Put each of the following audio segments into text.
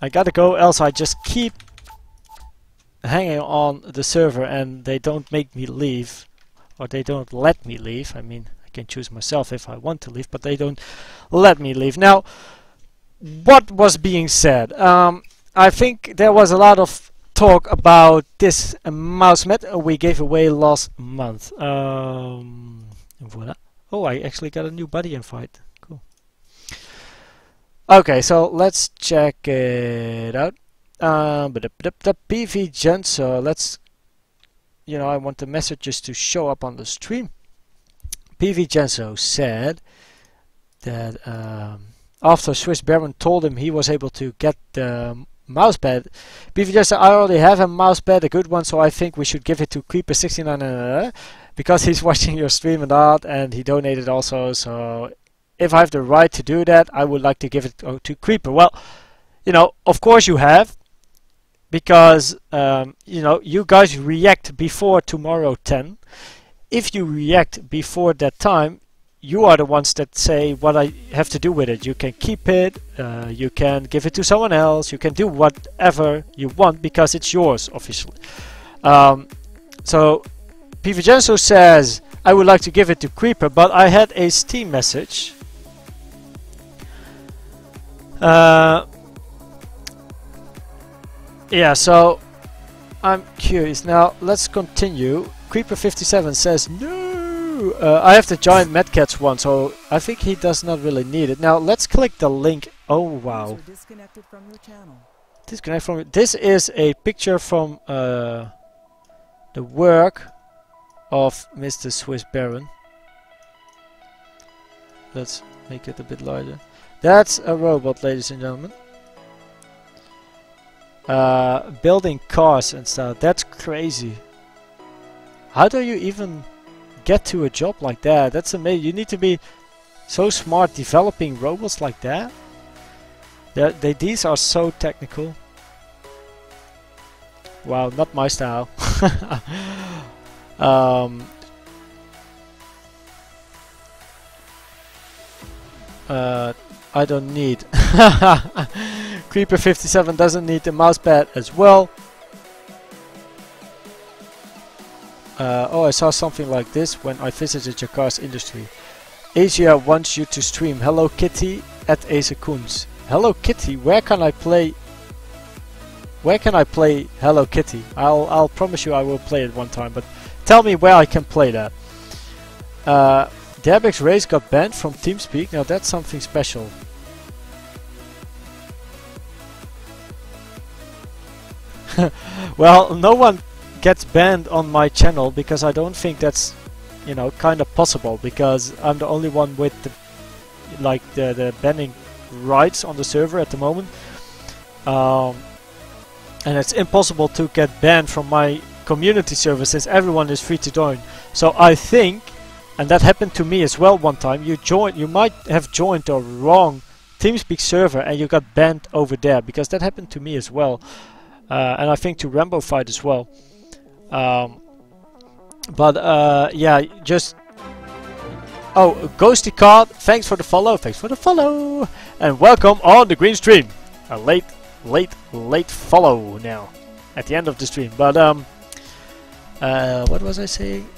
I gotta go, else I just keep hanging on the server and they don't make me leave, or they don't let me leave. I mean, I can choose myself if I want to leave, but they don't let me leave. Now, what was being said? I think there was a lot of talk about this mouse mat we gave away last month. Voila. Oh, I actually got a new buddy invite. Cool. Okay, so let's check it out. PV Genso, let's, you know, I want the messages to show up on the stream. PV Genso said that after Swiss Baron told him he was able to get the mousepad, PV Genso said, I already have a mousepad, a good one, so I think we should give it to Creeper69 because he's watching your stream and that, and he donated also, so if I have the right to do that, I would like to give it to Creeper. Well, you know, of course you have, because you know, you guys react before tomorrow 10. If you react before that time, you are the ones that say what I have to do with it. You can keep it, you can give it to someone else, you can do whatever you want because it's yours, obviously. So PVGenso says, I would like to give it to Creeper, but I had a Steam message. Yeah, so I'm curious. Now let's continue. Creeper57 says, no! I have the giant Medcats one, so I think he does not really need it. Now let's click the link. Oh wow. Disconnected from your channel. Disconnect from it. This is a picture from the work of Mr. Swiss Baron. Let's make it a bit larger. That's a robot, ladies and gentlemen. Building cars and stuff. That's crazy. How do you even get to a job like that? That's amazing. You need to be so smart developing robots like that. These are so technical. Wow, not my style. I don't need. Creeper57 doesn't need the mousepad as well. Oh, I saw something like this when I visited Jakarta's industry. Asia wants you to stream Hello Kitty at Acer Koenz. Hello Kitty, where can I play? Where can I play Hello Kitty? I'll promise you I will play it one time, but tell me where I can play that. Dabix Race got banned from TeamSpeak. Now that's something special. Well, no one gets banned on my channel because I don't think that's, you know, kind of possible, because I'm the only one with the, like, the banning rights on the server at the moment. And it's impossible to get banned from my community server since everyone is free to join. So I think, and that happened to me as well one time, you might have joined the wrong TeamSpeak server and you got banned over there, because that happened to me as well. And I think to Rambo Fight as well. Yeah, just... Oh, Ghosty Card, thanks for the follow, and welcome on the green stream. A late follow now, at the end of the stream. But what was I saying?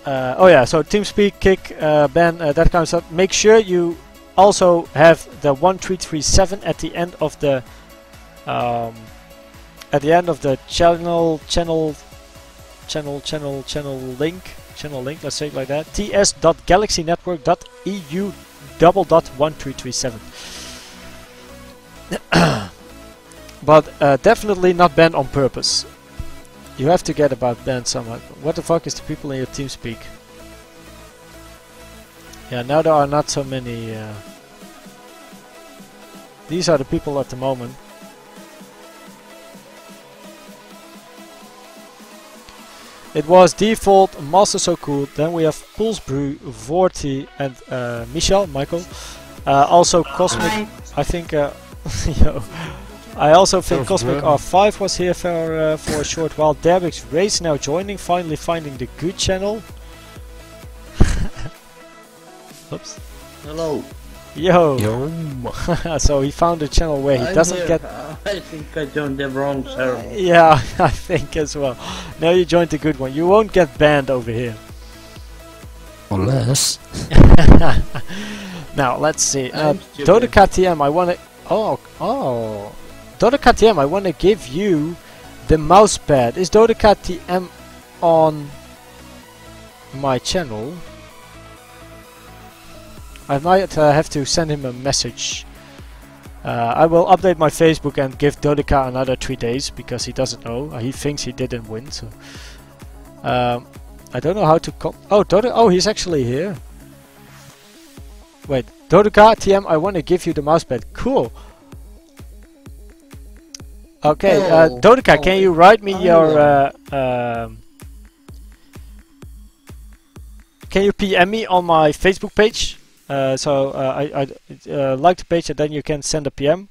Oh yeah, so TeamSpeak, kick, ban, that kind of stuff. Make sure you also have the 1337 at the end of the channel link. Let's say it like that. ts.galaxynetwork.eu:1337. But definitely not banned on purpose. You have to get about banned somehow. What the fuck is the people in your TeamSpeak? Yeah, now there are not so many. These are the people at the moment. It was default, Master So Cool, then we have Pulsebrew, Vorti and Michael. Also Cosmic, I think, yo, I also think Cosmic R5 was here for a short while. Dabix Race now joining, finally finding the good channel. Oops. Hello. Yo. Yo. So he found a channel where he doesn't get. I think I joined the wrong server. Yeah, I think as well. Now you joined a good one. You won't get banned over here. Unless. Now let's see. DodeKTM, I wanna. Oh. DodeKTM, I wanna give you the mousepad. Is DodeKTM on my channel? I might have to send him a message. I will update my Facebook and give Dodeka another 3 days because he doesn't know. He thinks he didn't win. So I don't know how to call. Oh, oh, he's actually here. Wait, Dodeka TM, I want to give you the mousepad. Cool. Okay, Dodeka, can you write me your? Can you PM me on my Facebook page? So I like the page and then you can send a PM,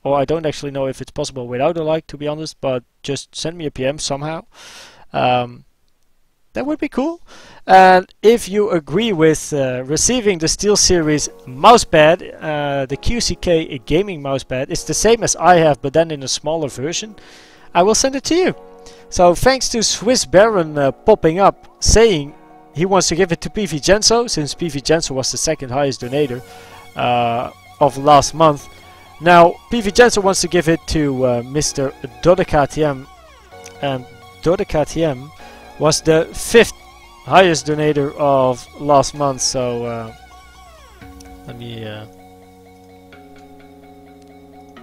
or I don't actually know if it's possible without a like, to be honest, but just send me a PM somehow. That would be cool. And if you agree with receiving the SteelSeries mousepad, the QCK gaming mousepad, it's the same as I have but then in a smaller version, I will send it to you. So thanks to Swiss Baron popping up saying he wants to give it to PV Genso, since PV Genso was the second highest donator of last month. Now PV Genso wants to give it to Mr. DodeKTM, and DodeKTM was the 5th highest donator of last month. So let me.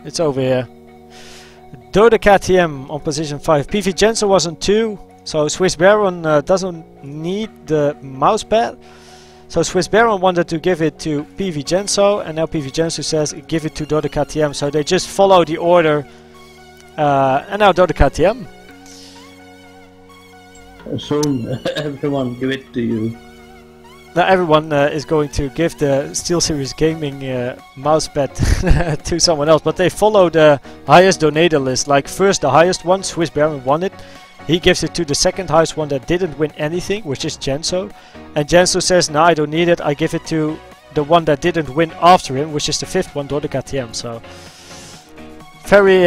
It's over here. DodeKTM on position 5. PV Genso was on 2. So Swiss Baron doesn't need the mousepad. So Swiss Baron wanted to give it to PV Genso, and now PV Genso says give it to DodeKTM. So they just follow the order, and now DodeKTM. Soon everyone give it to you. Now everyone is going to give the SteelSeries Gaming mousepad to someone else, but they follow the highest donator list. Like first the highest one, Swiss Baron won it. He gives it to the second highest one that didn't win anything, which is Genso. And Genso says, no, I don't need it. I give it to the one that didn't win after him, which is the 5th one, DodeKTM. So very,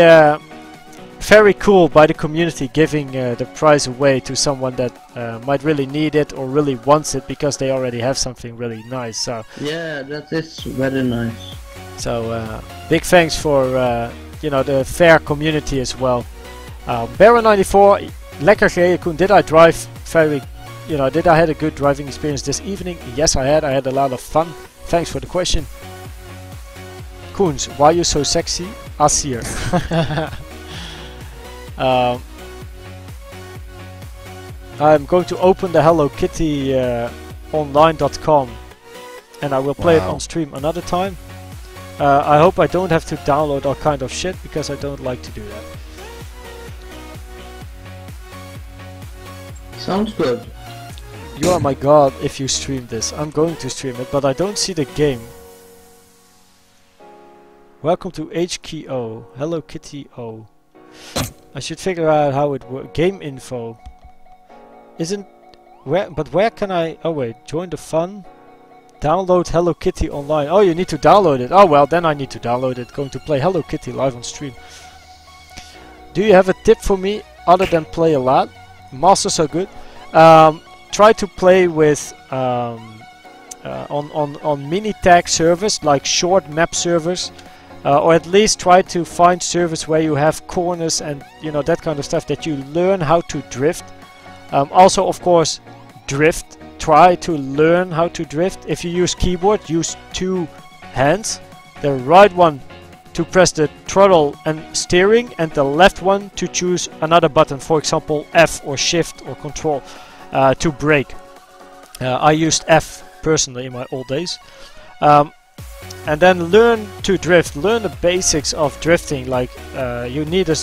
very cool by the community giving the prize away to someone that might really need it or really wants it because they already have something really nice. So yeah, that is very nice. So big thanks for you know, the fair community as well. Baron94, lekker gereden Koen. Did I drive very, you know, did I had a good driving experience this evening? Yes, I had. I had a lot of fun. Thanks for the question. Koens, why are you so sexy? Acer. I'm going to open the Hello Kitty online.com and I will play it on stream another time. I hope I don't have to download all kind of shit because I don't like to do that. Sounds good. You are my god if you stream this. I'm going to stream it, but I don't see the game. Welcome to HKO. Hello Kitty O. I should figure out how it works. Game info. Isn't where? But where can I? Oh wait, join the fun. Download Hello Kitty online. Oh, you need to download it. Oh well, then I need to download it. Going to play Hello Kitty live on stream. Do you have a tip for me other than play a lot? Masters are good. Try to play with on mini tag servers, like short map servers, or at least try to find servers where you have corners and you know that kind of stuff that you learn how to drift. Also, of course, drift. Try to learn how to drift. If you use keyboard, use 2 hands. The right one to press the throttle and steering, and the left one to choose another button, for example F or Shift or Control, to brake. I used F personally in my old days. And then learn to drift. Learn the basics of drifting, like you need a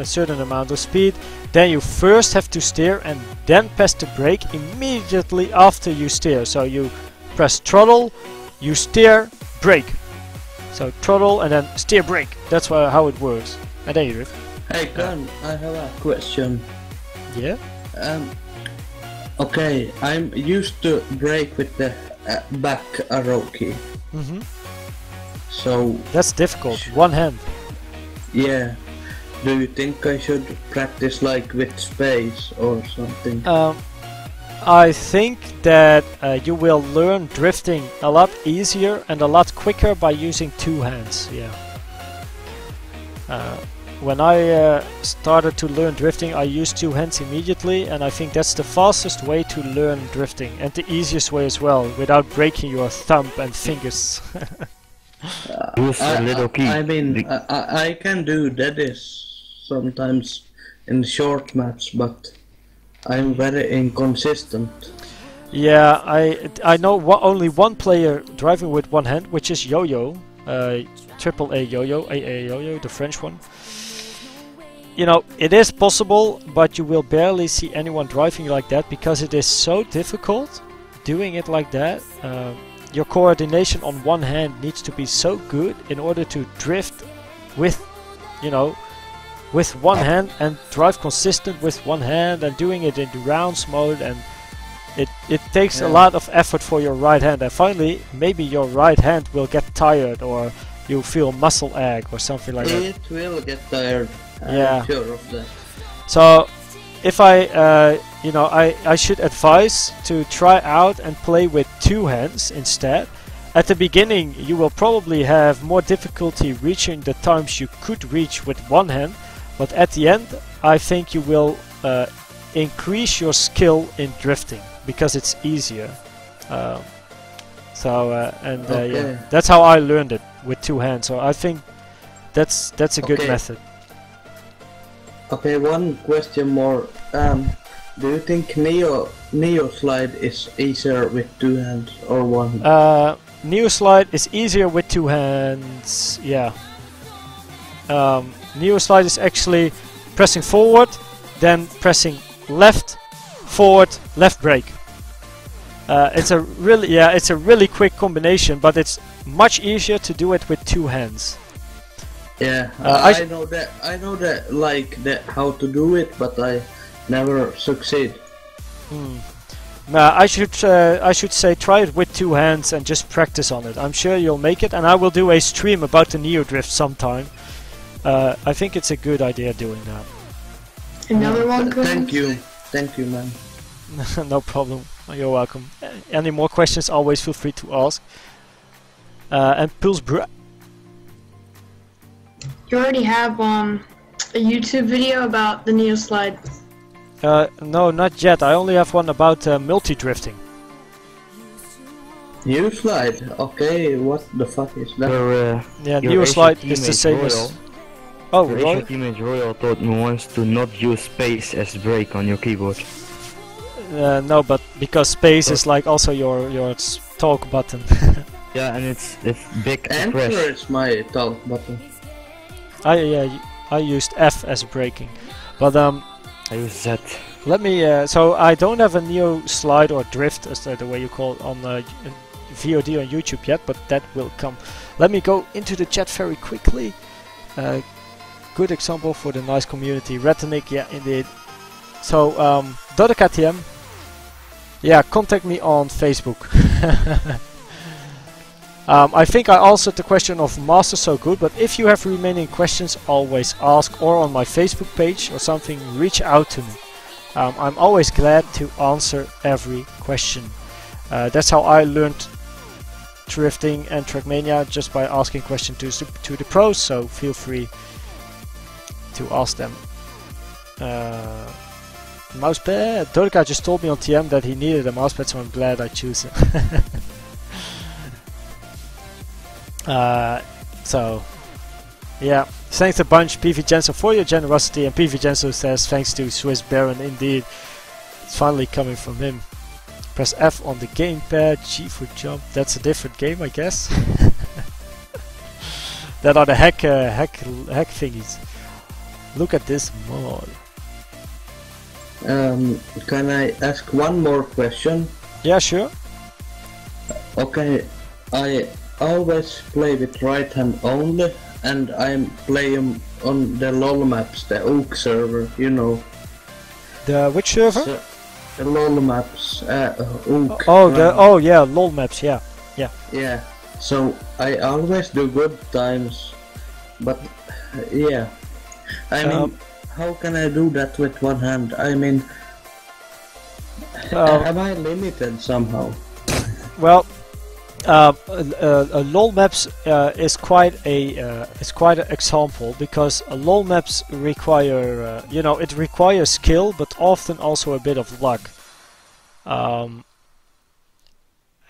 certain amount of speed. Then you first have to steer and then press the brake immediately after you steer. So you press throttle, you steer, brake. So throttle and then steer, brake. That's how it works. And then you drift. Hey Gun, I have a question. Yeah? Okay, I'm used to brake with the back arrow key. So That's difficult. One hand. yeah, do you think I should practice like with space or something? I think that you will learn drifting a lot easier and a lot quicker by using two hands. Yeah. When I started to learn drifting, I used two hands immediately, and I think that's the fastest way to learn drifting and the easiest way as well, without breaking your thumb and fingers. Use a little key. I mean, I can do daddies sometimes in short maps, but I'm very inconsistent. Yeah, I know only one player driving with one hand, which is Yo-Yo, Triple A Yo-Yo, AA Yo-Yo, the French one. You know, it is possible, but you will barely see anyone driving like that because it is so difficult doing it like that. Your coordination on one hand needs to be so good in order to drift with, you know, with one hand and drive consistent with one hand and doing it in the rounds mode, and it takes a lot of effort for your right hand, and finally maybe your right hand will get tired or you feel muscle ache or something like that. It will get tired. Yeah. I'm sure of that. So if you know, I should advise to try out and play with two hands instead. At the beginning you will probably have more difficulty reaching the times you could reach with one hand, but at the end I think you will increase your skill in drifting because it's easier. Yeah, that's how I learned it, with two hands. So I think that's a good method. Okay, one question more. Do you think Neo Slide is easier with two hands or one? Neo Slide is easier with two hands. Yeah. Neo Slide is actually pressing forward, then pressing left, forward, left brake. It's a really quick combination, but it's much easier to do it with two hands. Yeah, I know that like that how to do it, but I never succeed. I should say try it with two hands and just practice on it. I'm sure you'll make it, and I will do a stream about the Neo Drift sometime. I think it's a good idea doing that. Another one, thank you, man. No problem. You're welcome. Any more questions? Always feel free to ask. And Pulse You already have a YouTube video about the Neo Slide. no, not yet. I only have one about multi-drifting. Neo Slide? Okay, what the fuck is that? Yeah, Neo Slide is the same as... Oh, your Royal? Acer teammate Royal told me once to not use space as brake on your keyboard. No, but because space is like also your talk button. Yeah, and it's big to Enter press. is my talk button. I used F as braking, but I use Z. let me. So I don't have a Neo Slide or Drift, as the way you call it, on VOD on YouTube yet, but that will come. Let me go into the chat very quickly. Good example for the nice community. Retinic, yeah, indeed. So DodeKTM, yeah, contact me on Facebook. I think I answered the question of Master so good, but if you have remaining questions, always ask, or on my Facebook page or something, reach out to me. I'm always glad to answer every question. That's how I learned drifting and Trackmania, just by asking questions to the pros, so feel free to ask them. Mousepad. Dorka just told me on TM that he needed a mousepad, so I'm glad I choose it. So, yeah, thanks a bunch, PV Jensen, for your generosity, and PV Jensen says thanks to Swiss Baron, indeed. It's finally coming from him. Press F on the gamepad, G for jump. That's a different game, I guess. That are the hack thingies. Look at this mod. Can I ask one more question? Yeah, sure. Okay, I always play with right hand only, and I'm playing on the LOL maps, the Oak server, you know. The which server? So, the LOL maps, Oak. Oh, yeah, LOL maps, yeah. Yeah, So I always do good times, but yeah. I mean, how can I do that with one hand? I mean, am I limited somehow? Well, LOL maps is quite an example, because LOL maps require you know, it requires skill, but often also a bit of luck.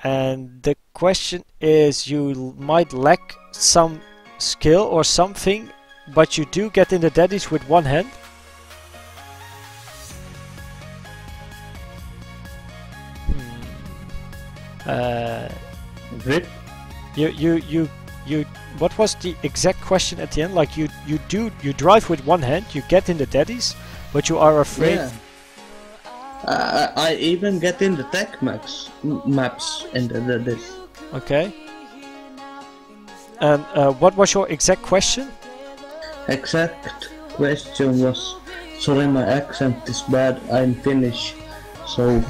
And the question is, you might lack some skill or something, but you do get in the daddies with one hand. You what was the exact question at the end? Like you drive with one hand, you get in the daddies, but you are afraid. Yeah. I even get in the tech maps in the daddies. Okay. And what was your exact question? Exact question was, sorry my accent is bad, I'm Finnish, so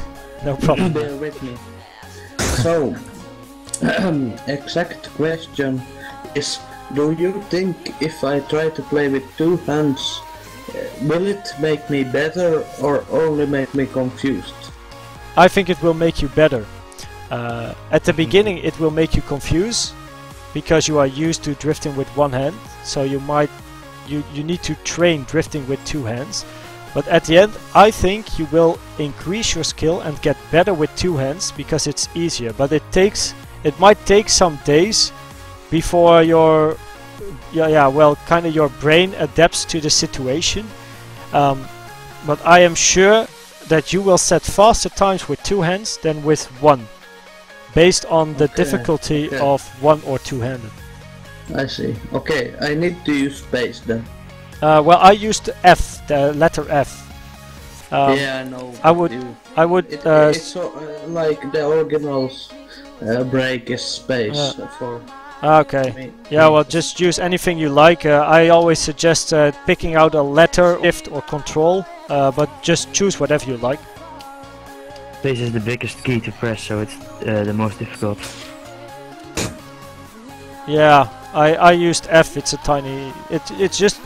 No problem. bear with me. So, exact question is, do you think if I try to play with two hands, will it make me better or only make me confused? I think it will make you better. At the beginning it will make you confused, because you are used to drifting with one hand, so you need to train drifting with two hands. But at the end, I think you will increase your skill and get better with two hands, because it's easier. But it might take some days before your kind of your brain adapts to the situation. But I am sure that you will set faster times with two hands than with one, based on the difficulty of one or two-handed. I see. Okay, I need to use space then. Well, I used F, the letter F. Yeah, I know. I would. It's so, like the original's break is space for. Okay. Yeah, well, just use anything you like. I always suggest picking out a letter, shift or control, but just choose whatever you like. Space is the biggest key to press, so it's the most difficult. Yeah, I used F. It's a tiny. It's just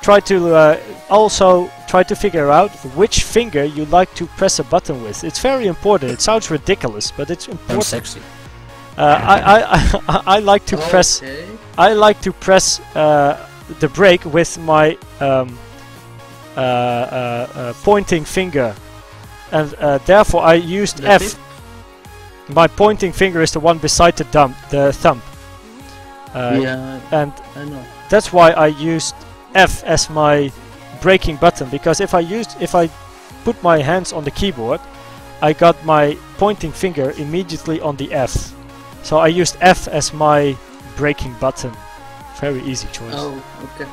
try to also try to figure out which finger you like to press a button with. It's very important. It sounds ridiculous, but it's important. Sexy. I like to press. I like to press the brake with my pointing finger, and therefore I used F. My pointing finger is the one beside the thumb. Yeah, and I know. That's why I used F as my braking button, because if I put my hands on the keyboard, I got my pointing finger immediately on the F. So I used F as my braking button. Very easy choice. Oh, okay.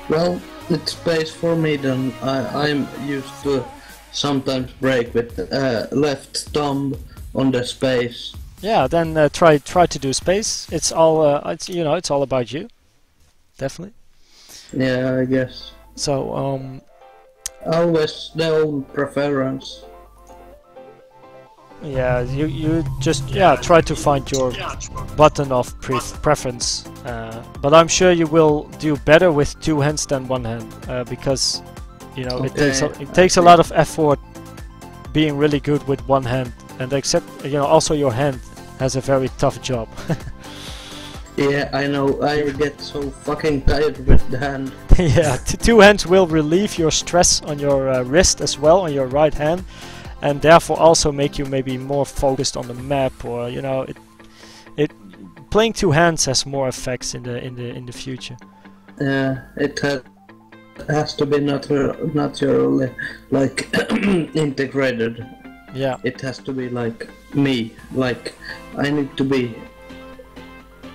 Well, it's space for me then. I'm used to sometimes brake with left thumb on the space. Yeah, then try to do space. It's all it's all about you. Definitely. Yeah, I guess. So always their own preference. Yeah, you just try to find your button of preference. But I'm sure you will do better with two hands than one hand, because it takes a lot of effort being really good with one hand, and also your hand has a very tough job. Yeah, I know. I get so fucking tired with the hand. Yeah, two hands will relieve your stress on your wrist as well, on your right hand, and therefore also make you maybe more focused on the map, or playing two hands has more effects in the future. Yeah, it has to be naturally like integrated. Yeah, it has to be like me. Like I need to be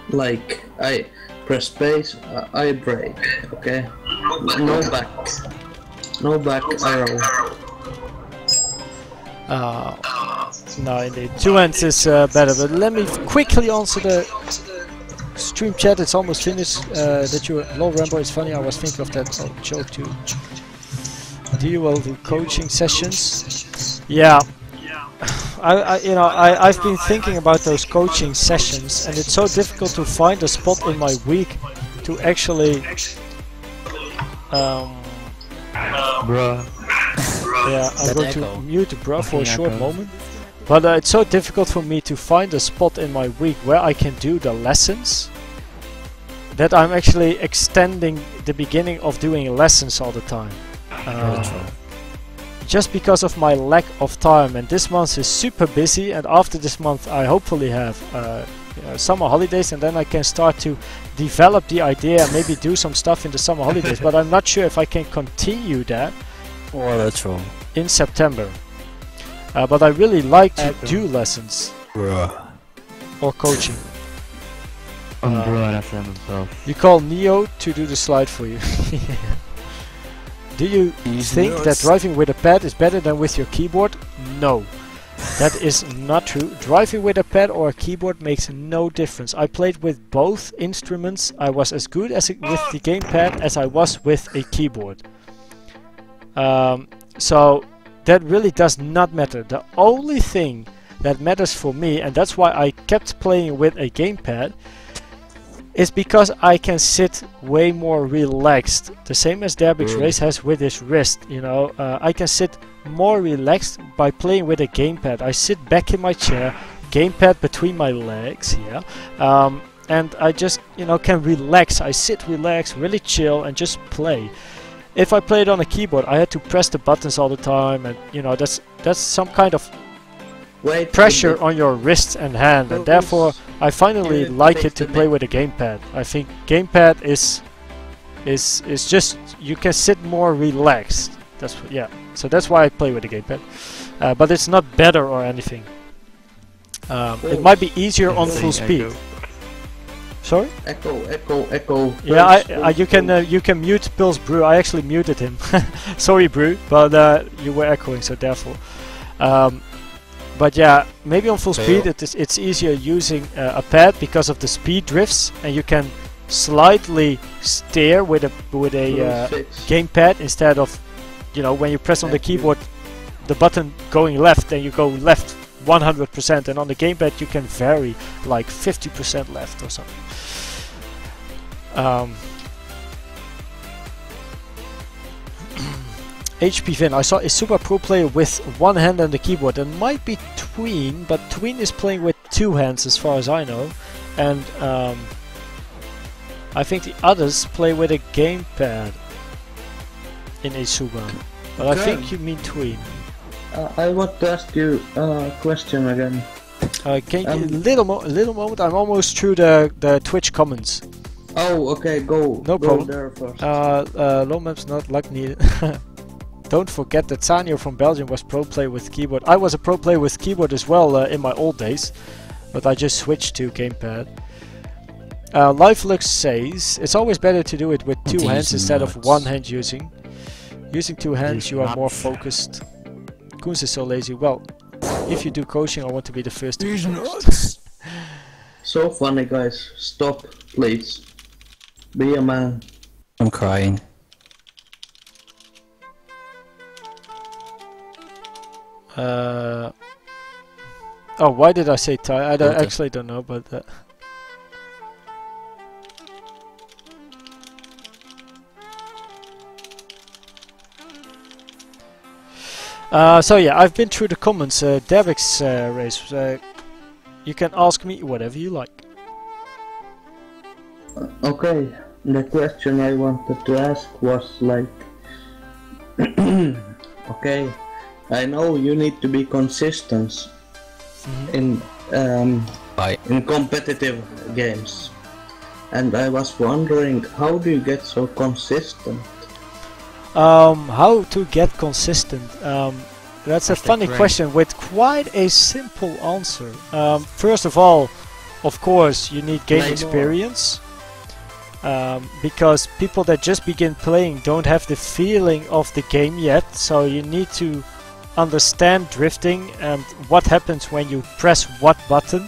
like I press space, I brake. Okay, no back arrow. No, indeed. Two hands is better, but let me quickly answer the stream chat. It's almost finished. That you low Rambo is funny. I was thinking of that joke too. Do you will do coaching sessions? Yeah. I've been thinking about those coaching sessions, and it's so difficult to find a spot in my week to actually. Bruh. Yeah, I'm That going to echo. mute bruh for a short Echo. moment. But it's so difficult for me to find a spot in my week where I can do the lessons that I'm actually extending the beginning of doing lessons all the time. Very true. Just because of my lack of time, and this month is super busy, and after this month I hopefully have summer holidays, and then I can start to develop the idea and maybe do some stuff in the summer holidays, but I'm not sure if I can continue that Oh, that's true. in September. But I really like to do lessons or coaching. Bruh, that's himself. You call Neo to do the slide for you. Do you He's think that nuts. driving with a pad is better than with your keyboard? No. That is not true. Driving with a pad or a keyboard makes no difference. I played with both instruments. I was as good as with the gamepad as I was with a keyboard. So that really does not matter. The only thing that matters for me, and that's why I kept playing with a gamepad, is because I can sit way more relaxed. The same as Derbix Race has with his wrist, you know. I can sit more relaxed by playing with a gamepad. I sit back in my chair, gamepad between my legs, and I just, you know, can relax. I sit relaxed, really chill, and just play. If I played on a keyboard, I had to press the buttons all the time, and you know, that's some kind of pressure on your wrist and hand, and therefore I finally like it to play with a gamepad. I think gamepad is just, you can sit more relaxed. That's so that's why I play with a gamepad. But it's not better or anything. It might be easier on full speed. Sorry? Echo. Yeah, you can mute Pulse Brew. I actually muted him. Sorry, Brew, but you were echoing, so therefore. But yeah, maybe on full speed it's easier using a pad because of the speed drifts, and you can slightly steer with a gamepad instead of, you know, when you press on the keyboard, the button going left, and you go left 100%, and on the gamepad you can vary like 50% left or something. HP Vin, I saw a super pro player with one hand on the keyboard, and might be Tween, but Tween is playing with two hands as far as I know, and I think the others play with a gamepad in a Suban, but I think you mean Tween. I want to ask you a question again. Can you little moment? I'm almost through the Twitch comments. Oh, okay, go. No go problem. there first. Low maps not luck needed. Don't forget that Sanio from Belgium was pro player with keyboard. I was a pro player with keyboard as well in my old days, but I just switched to gamepad. Lifelux says it's always better to do it with two hands instead of one hand using. Using two hands, you are more focused. Koenz is so lazy. Well, if you do coaching, I want to be the first to be coached. So funny, guys. Stop, please. Be a man. I'm crying. Oh, why did I say Thai? I actually don't know, but so yeah, I've been through the comments. Derbix Race, you can ask me whatever you like. Okay, the question I wanted to ask was like, okay, I know you need to be consistent in competitive games, and I was wondering, how do you get so consistent? How to get consistent? That's a funny question with quite a simple answer. First of all, of course, you need game experience. Because people that just begin playing don't have the feeling of the game yet, so you need to understand drifting and what happens when you press what button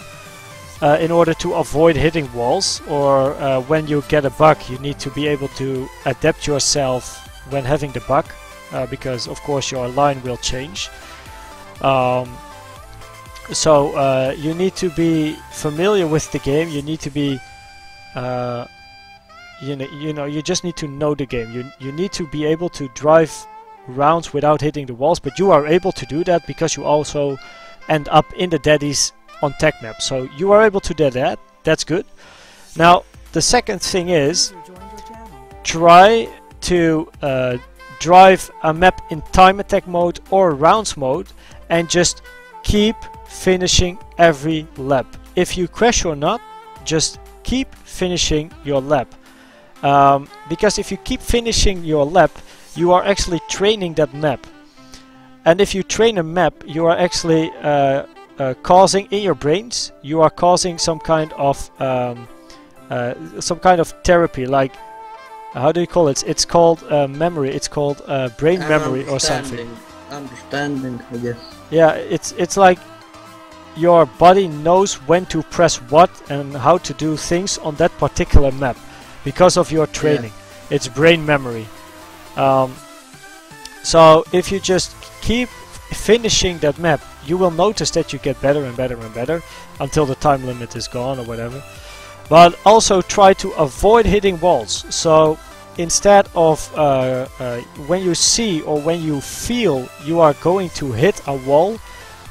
in order to avoid hitting walls, or when you get a bug you need to be able to adapt yourself when having the bug, because of course your line will change. So you need to be familiar with the game. You need to be, you just need to know the game. You need to be able to drive rounds without hitting the walls, but you are able to do that because you also end up in the daddies on tech map. So you are able to do that. That's good. Now the second thing is try to drive a map in time attack mode or rounds mode and just keep finishing every lap. If you crash or not, just keep finishing your lap. Because if you keep finishing your lap, you are actually training that map. And if you train a map, you are actually causing in your brains, you are causing some kind of therapy, like how do you call it? It's called memory. It's called brain memory or something. Understanding, I guess. Yeah, it's like your body knows when to press what and how to do things on that particular map because of your training. Yeah. It's brain memory. So if you just keep finishing that map, you will notice that you get better and better and better until the time limit is gone or whatever. But also try to avoid hitting walls. So instead of when you see or when you feel you are going to hit a wall,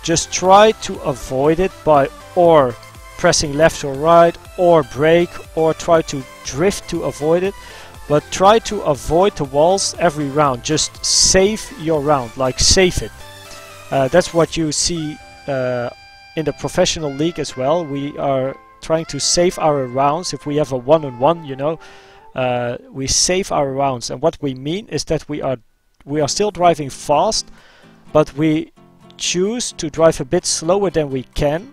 just try to avoid it by or pressing left or right or brake or try to drift to avoid it. But try to avoid the walls every round. Just save your round, like save it. That's what you see in the professional league as well. We are trying to save our rounds. If we have a one-on-one, you know, we save our rounds. And what we mean is that we are still driving fast, but we choose to drive a bit slower than we can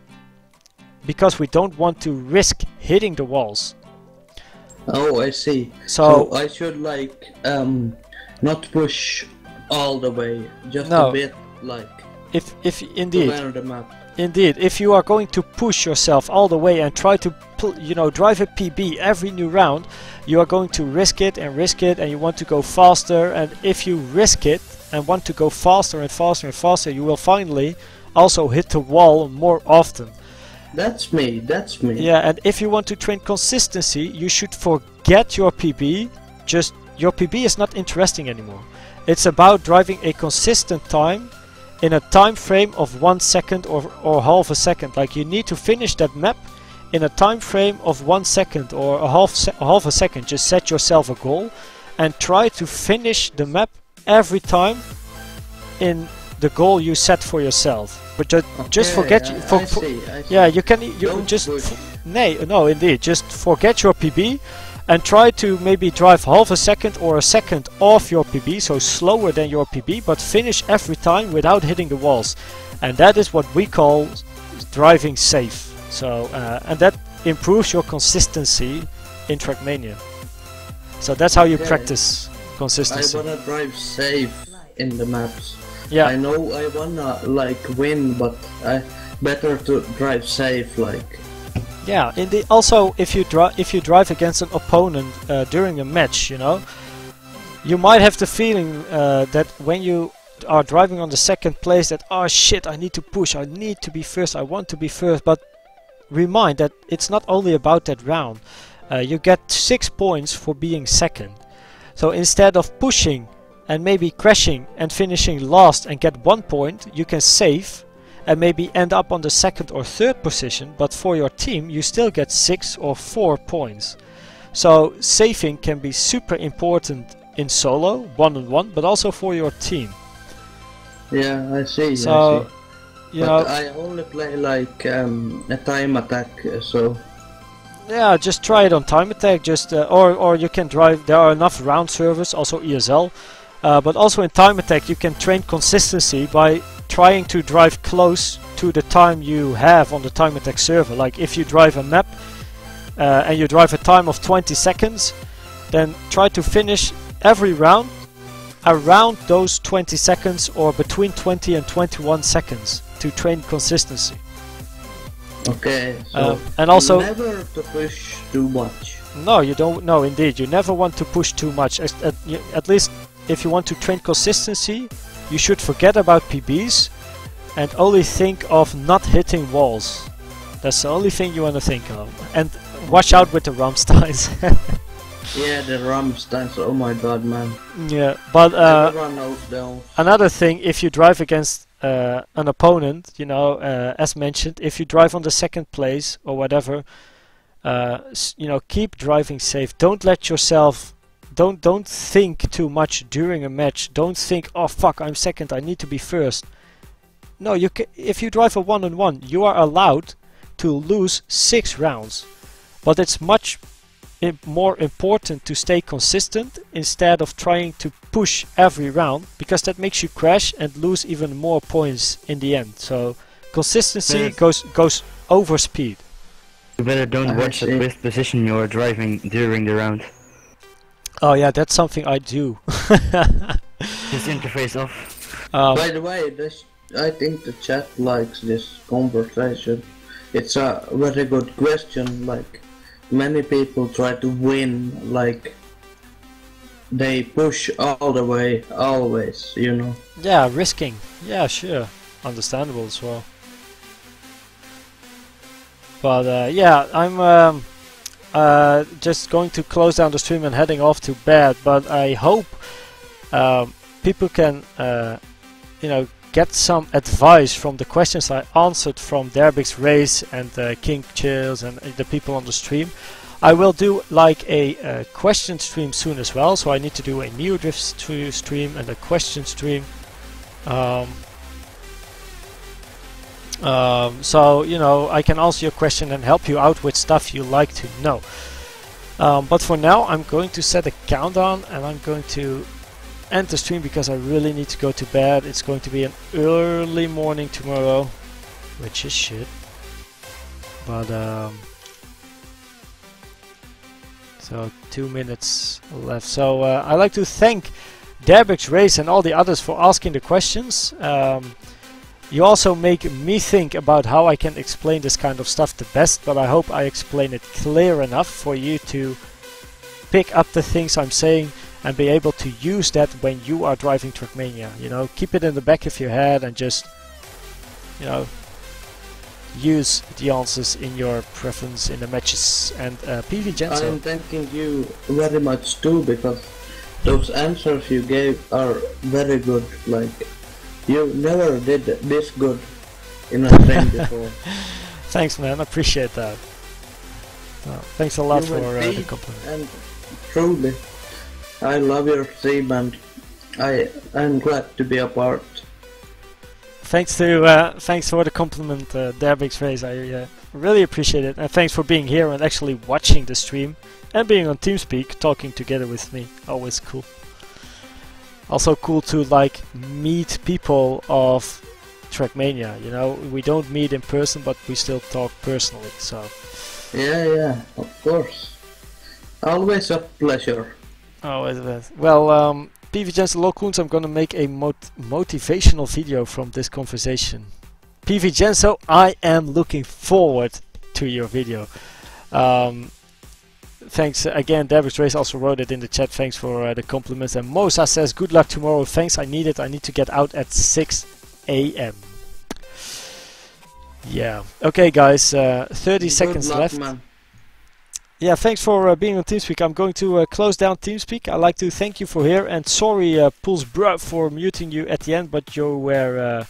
because we don't want to risk hitting the walls. Oh, I see. So I should like not push all the way, just a bit, like if indeed. To learn the map. Indeed, if you are going to push yourself all the way and try to drive a PB every new round, you are going to risk it, and you want to go faster. And if you risk it and want to go faster and faster and faster, you will finally also hit the wall more often. That's me. Yeah, and if you want to train consistency, you should forget your PB. Just your PB is not interesting anymore. It's about driving a consistent time in a time frame of 1 second or half a second. Like you need to finish that map in a time frame of 1 second or half a second. Just set yourself a goal and try to finish the map every time in the goal you set for yourself. But just forget. I see. Yeah, you can. No, indeed. Just forget your PB and try to maybe drive half a second or a second off your PB, so slower than your PB, but finish every time without hitting the walls. And that is what we call driving safe. So and that improves your consistency in Trackmania. So that's how you practice consistency. I wanna drive safe in the maps. Yeah. I know I wanna like win, but better to drive safe, like. Yeah. Also, if you drive against an opponent during a match, you know, you might have the feeling that when you are driving on the second place, that oh shit, I need to push, I need to be first, I want to be first. But remind that it's not only about that round. You get 6 points for being second. So instead of pushing and maybe crashing and finishing last and get 1 point, you can save and maybe end up on the second or third position, but for your team you still get 6 or 4 points. So saving can be super important in solo, one-on-one, but also for your team. Yeah, I see. So, you know, I only play like a time attack, so. Yeah, just try it on time attack. Just or you can drive. There are enough round servers, also ESL. But also in time attack you can train consistency by trying to drive close to the time you have on the time attack server. Like if you drive a map and you drive a time of 20 seconds, then try to finish every round around those 20 seconds or between 20 and 21 seconds to train consistency. Okay, so and also never to push too much. No, you don't. No, indeed, you never want to push too much. At least if you want to train consistency, you should forget about PBs. and only think of not hitting walls. That's the only thing you want to think of. And watch out with the Rammsteins. Yeah, the Rammsteins, oh my god, man. Yeah, but Everyone knows those. another thing, if you drive against an opponent, you know, as mentioned, if you drive on the second place or whatever, you know, keep driving safe. Don't let yourself, don't think too much during a match. Don't think, oh fuck, I'm second, I need to be first. No, you if you drive a one-on-one, you are allowed to lose 6 rounds, but it's much more important to stay consistent instead of trying to push every round, because that makes you crash and lose even more points in the end. So consistency goes over speed. You better don't watch at which position you're driving during the round. Oh yeah, that's something I do. Just interface off. By the way, I think the chat likes this conversation. It's a very good question. Like, many people try to win, like they push all the way, always, you know. Yeah, risking. Yeah, sure. Understandable as well. But yeah, I'm just going to close down the stream and heading off to bed. But I hope people can, you know, get some advice from the questions I answered from Derbix Race and King Chills and the people on the stream. I will do like a question stream soon as well, so I need to do a NeoDrift stream and a question stream. So, you know, I can answer your question and help you out with stuff you like to know. But for now, I'm going to set a countdown and I'm going to end the stream because I really need to go to bed. It's going to be an early morning tomorrow, which is shit. But so 2 minutes left. So I'd like to thank Derbix Race and all the others for asking the questions. You also make me think about how I can explain this kind of stuff the best, but I hope I explain it clear enough for you to pick up the things I'm saying and be able to use that when you are driving Trackmania. You know, keep it in the back of your head and just, you know, use the answers in your preference in the matches. And PV Jensen, I'm thanking you very much too, because those answers you gave are very good. Like, you never did this good in a stream before. Thanks, man. I appreciate that. Thanks a lot for the compliment. And truly, I love your stream and I'm glad to be a part. Thanks for the compliment, Derbix Race. I really appreciate it, and thanks for being here and actually watching the stream and being on TeamSpeak, talking together with me. Always cool. Also cool to like meet people of Trackmania. You know, we don't meet in person, but we still talk personally. So yeah, of course. Always a pleasure. Always a well, PV Jensen Koenz, I'm gonna make a motivational video from this conversation. PV Jensen, I am looking forward to your video. Thanks again, Derbix Race also wrote it in the chat. Thanks for the compliments. And Mosa says, good luck tomorrow. Thanks, I need it. I need to get out at 6 AM. Yeah. Okay, guys. 30 seconds left. Man. Yeah, thanks for being on TeamSpeak. I'm going to close down TeamSpeak. I'd like to thank you for here. And sorry, Pulse Bruh, for muting you at the end, but you were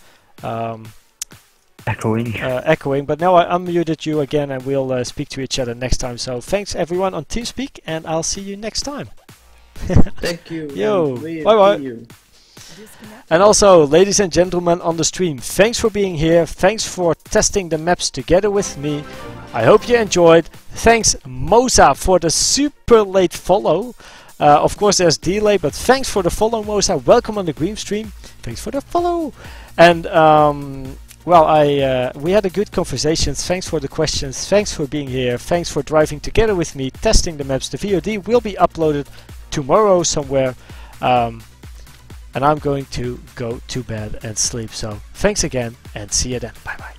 echoing. But now I unmuted you again, and we'll speak to each other next time. So thanks everyone on TeamSpeak, and I'll see you next time. Thank you. Yo, bye-bye. And also, ladies and gentlemen on the stream, thanks for being here. Thanks for testing the maps together with me. I hope you enjoyed. Thanks Mosa for the super late follow. Of course there's delay, but thanks for the follow, Mosa. Welcome on the Green stream. Thanks for the follow. And well, we had a good conversation. Thanks for the questions. Thanks for being here. Thanks for driving together with me, testing the maps. The VOD will be uploaded tomorrow somewhere. And I'm going to go to bed and sleep. So thanks again, and see you then. Bye bye.